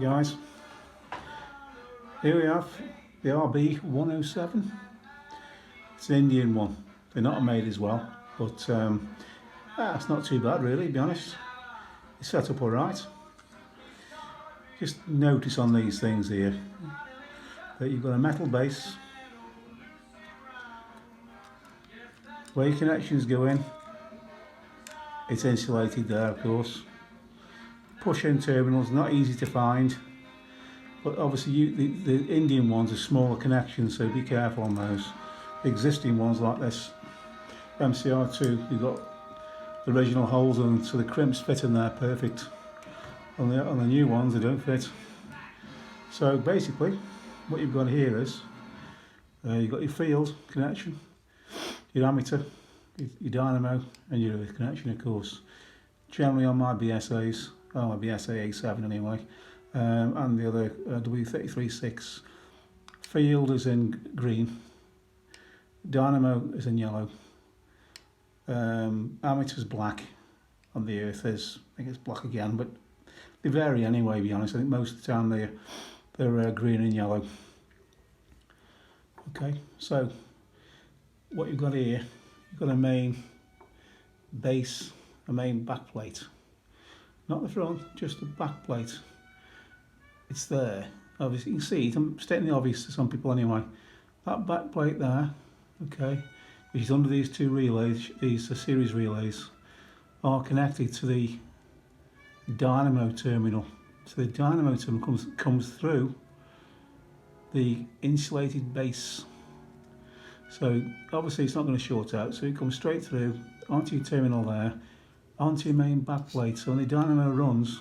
Right guys, here we have the RB107. It's an Indian one. They're not made as well, but it's not too bad really, to be honest. It's set up alright. Just notice on these things here that you've got a metal base where your connections go in. It's insulated there, of course. Push-in terminals, not easy to find, but obviously the Indian ones are smaller connections, so be careful on those. The existing ones like this MCR2, you've got the original holes on, so the crimps fit in there perfect. On the new ones, they don't fit. So basically, what you've got here is you've got your field connection, your ammeter, your dynamo, and your earth connection, of course. Generally on my BSAs, my BSA A7 anyway, and the other W336, field is in green, dynamo is in yellow, ammeter is black, and the earth is, I think it's black again, but they vary anyway, to be honest. I think most of the time they're green and yellow. Okay, so what you've got here, you've got a main base, a main back plate. Not the front, just the back plate. It's there. Obviously you can see it, I'm stating the obvious to some people anyway. That back plate there, okay, which is under these two relays, these series relays, are connected to the dynamo terminal. So the dynamo terminal comes through the insulated base. So obviously it's not going to short out, so it comes straight through onto your terminal there, onto your main back plate. So when the dynamo runs,